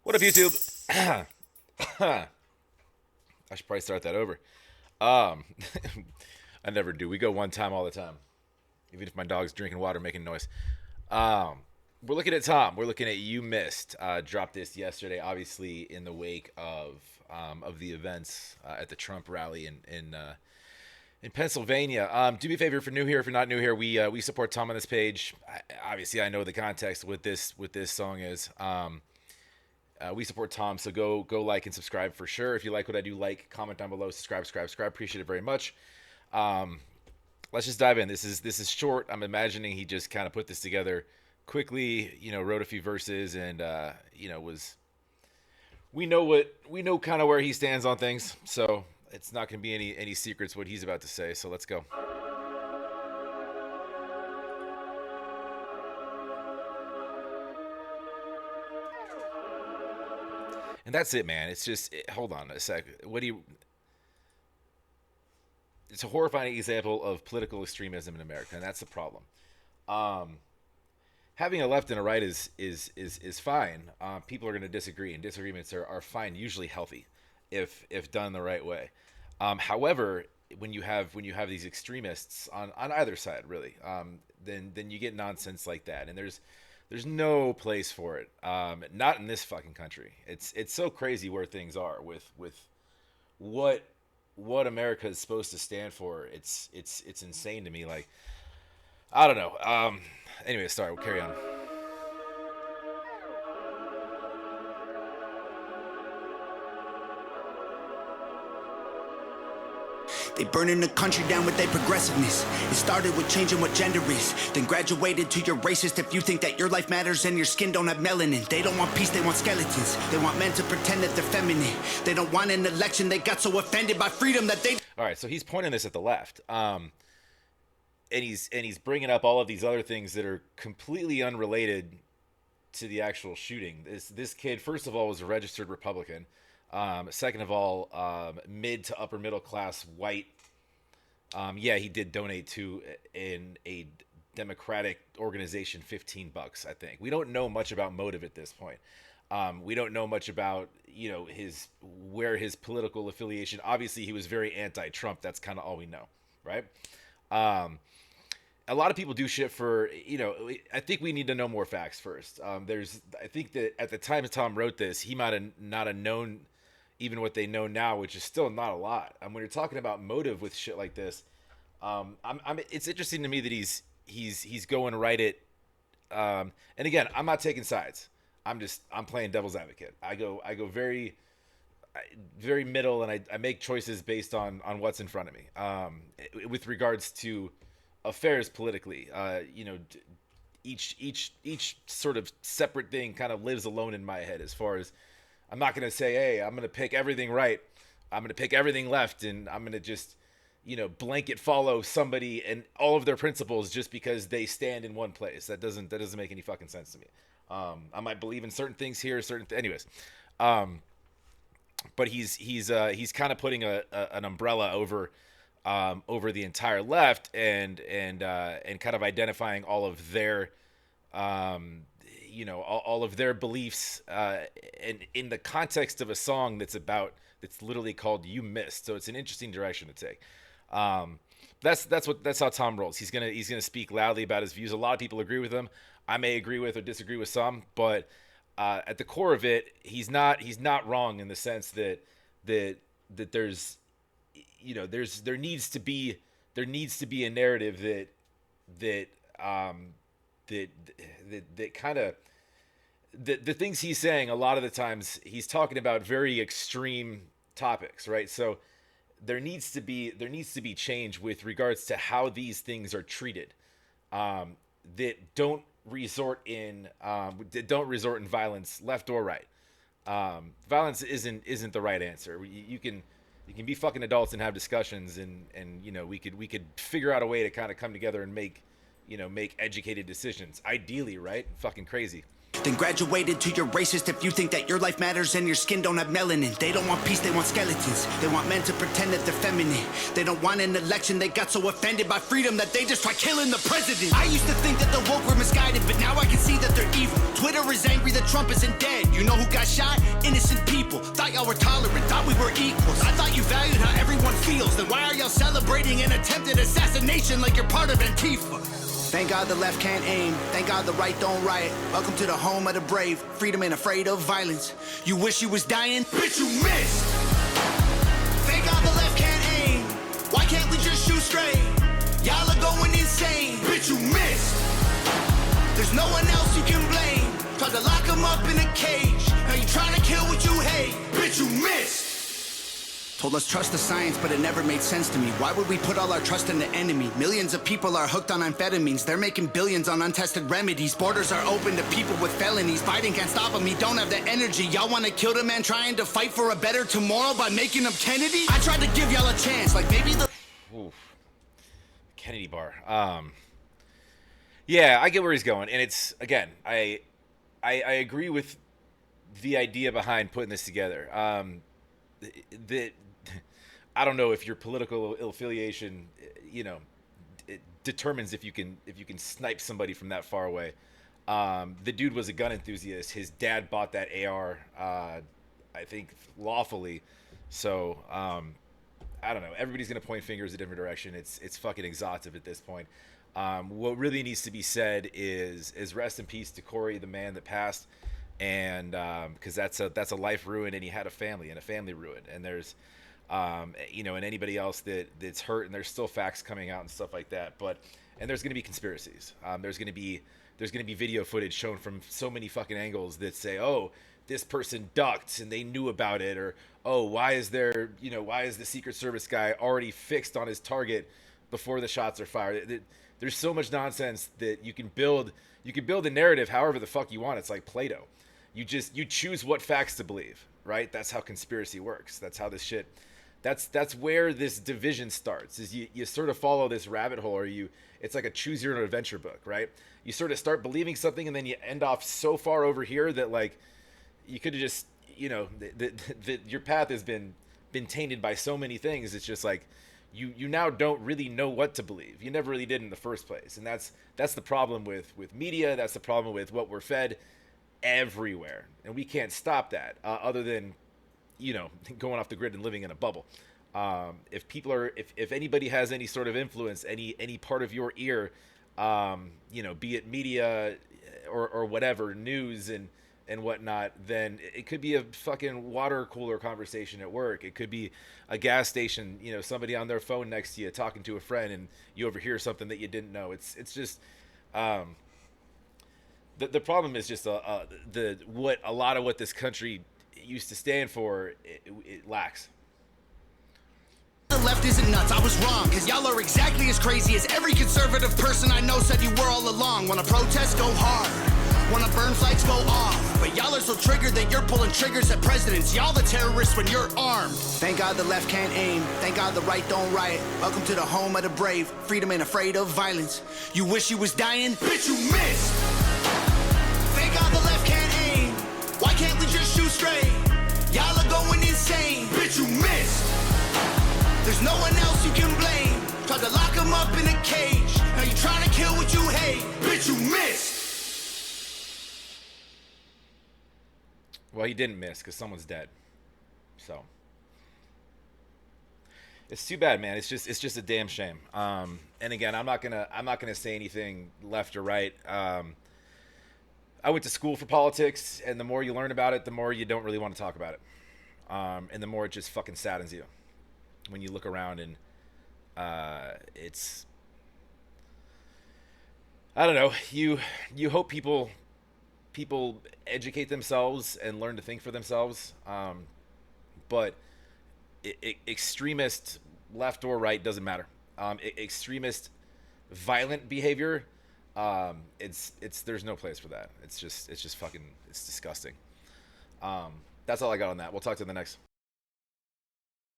What up, YouTube? I should probably start that over. Um, I never do. We go one time all the time, even if my dog's drinking water, making noise. Um, we're looking at Tom. We're looking at You Missed. Dropped this yesterday, obviously in the wake of the events at the Trump rally in Pennsylvania. Do me a favor, if you're new here, if you're not new here, we support Tom on this page. Obviously, I know the context with this song is. We support Tom, so go like and subscribe for sure. If you like what I do, like, comment down below, subscribe. Appreciate it very much. Um, let's just dive in. This is short. I'm imagining he just kind of put this together quickly. Wrote a few verses and was we know kind of where he stands on things. So it's not going to be any secrets what he's about to say. So let's go. And that's it, man. It's just hold on a sec. What do you? It's a horrifying example of political extremism in America, and that's the problem. Um, Having a left and a right is fine. People are going to disagree, and disagreements are fine, usually healthy, if done the right way. However, when you have these extremists on either side, really, then you get nonsense like that, and there's no place for it. Not in this fucking country. It's so crazy where things are with what what America is supposed to stand for. It's insane to me. Like, I don't know. Anyway, sorry. We'll carry on. They burning the country down with their progressiveness. It started with changing what gender is, then graduated to you're racist if you think that your life matters and your skin don't have melanin. They don't want peace, they want skeletons. They want men to pretend that they're feminine. They don't want an election, they got so offended by freedom that they... All right, so he's pointing this at the left, and he's bringing up all of these other things that are completely unrelated to the actual shooting. This kid, first of all, was a registered Republican. Second of all, mid to upper middle class white. Yeah, he did donate to in a Democratic organization $15, I think. We don't know much about motive at this point. We don't know much about where his political affiliation. Obviously, he was very anti-Trump. That's kind of all we know, right? A lot of people do shit for, I think we need to know more facts first. I think that at the time Tom wrote this, he might have not have known even what they know now, which is still not a lot. When you're talking about motive with shit like this, it's interesting to me that he's going right at, and again, I'm not taking sides. I'm playing devil's advocate. I go very, very middle, and I make choices based on what's in front of me. With regards to affairs politically, each sort of separate thing kind of lives alone in my head. As far as, I'm not going to say, hey, I'm going to pick everything right, I'm going to pick everything left, and I'm going to just blanket follow somebody and all of their principles just because they stand in one place. That doesn't make any fucking sense to me. I might believe in certain things here, anyways. But he's kind of putting an umbrella over the entire left, and kind of identifying all of their all of their beliefs, and in the context of a song that's literally called "You Missed." So it's an interesting direction to take. That's how Tom rolls. He's gonna speak loudly about his views. A lot of people agree with him. I may agree with or disagree with some, but at the core of it, he's not wrong in the sense that there's there needs to be a narrative that kind of the things he's saying. A lot of the times he's talking about very extreme topics, right? So there needs to be change with regards to how these things are treated, that don't resort in violence, left or right. Violence isn't the right answer. You can be fucking adults and have discussions, and we could figure out a way to kind of come together and make educated decisions, ideally, right? Fucking crazy. then graduated to your racist if you think that your life matters and your skin don't have melanin. They don't want peace, they want skeletons. They want men to pretend that they're feminine. They don't want an election, they got so offended by freedom that they just try killing the president. I used to think that the woke were misguided, but now I can see that they're evil. Twitter is angry that Trump isn't dead. You know who got shot? Innocent people. Thought y'all were tolerant, thought we were equals. I thought you valued how everyone feels. Then why are y'all celebrating an attempted assassination like you're part of Antifa? Thank God the left can't aim. Thank God the right don't riot. Welcome to the home of the brave. Freedom ain't afraid of violence. You wish you was dying? Bitch, you missed. Thank God the left can't aim. Why can't we just shoot straight? Y'all are going insane. Bitch, you missed. There's no one else you can blame. Tried to lock him up in a cage. Now you trying to kill what you hate. Bitch, you missed. Told us trust the science, but it never made sense to me. Why would we put all our trust in the enemy? Millions of people are hooked on amphetamines. They're making billions on untested remedies. Borders are open to people with felonies. Biden can't stop them, he don't have the energy. Y'all want to kill the man trying to fight for a better tomorrow by making him Kennedy? I tried to give y'all a chance, like maybe the... Oof. Kennedy bar. Yeah, I get where he's going. And it's, again, I agree with the idea behind putting this together. I don't know if your political affiliation, it determines if you can snipe somebody from that far away. The dude was a gun enthusiast. His dad bought that AR, I think lawfully. So I don't know. Everybody's gonna point fingers a different direction. It's fucking exhaustive at this point. What really needs to be said is rest in peace to Corey, the man that passed, and because that's a life ruined, and he had a family ruined, and there's and anybody else that's hurt, and there's still facts coming out and stuff like that. And there's going to be conspiracies. There's going to be video footage shown from so many fucking angles that say, oh, this person ducked and they knew about it, or oh, why is the Secret Service guy already fixed on his target before the shots are fired? There's so much nonsense that you can build a narrative however the fuck you want. It's like Play-Doh. You choose what facts to believe, right? That's how conspiracy works. That's how this shit. That's where this division starts. Is you sort of follow this rabbit hole, or it's like a choose your own adventure book, right? You sort of start believing something, and then you end off so far over here that like you could have just your path has been tainted by so many things. It's just like you now don't really know what to believe. You never really did in the first place, and that's the problem with media. That's the problem with what we're fed everywhere, and we can't stop that other than going off the grid and living in a bubble. If anybody has any sort of influence, any part of your ear, be it media or whatever, news and whatnot, then it could be a fucking water cooler conversation at work. It could be a gas station, somebody on their phone next to you talking to a friend, and you overhear something that you didn't know. It's just the problem is just what a lot of what this country used to stand for, it lacks. The left isn't nuts, I was wrong, cause y'all are exactly as crazy as every conservative person I know said you were all along. Wanna protest, go hard. Wanna burn flags, go off. But y'all are so triggered that you're pulling triggers at presidents. Y'all the terrorists when you're armed. Thank God the left can't aim. Thank God the right don't riot. Welcome to the home of the brave. Freedom ain't afraid of violence. You wish you was dying? Bitch, you missed. Thank God the left can't aim. Why can't we just shoot straight? Y'all are going insane. Bitch, you missed. There's no one else you can blame. Tried to lock him up in a cage. Now you trying to kill what you hate. Bitch, you missed. Well, he didn't miss because someone's dead. So it's too bad, man. It's just a damn shame. And again, I'm not gonna say anything left or right. I went to school for politics, and the more you learn about it, the more you don't really want to talk about it. And the more it just fucking saddens you when you look around, and it's, I don't know, you hope people educate themselves and learn to think for themselves, but extremist left or right doesn't matter. Extremist violent behavior, there's no place for that. It's just fucking, it's disgusting. That's all I got on that. We'll talk to the next.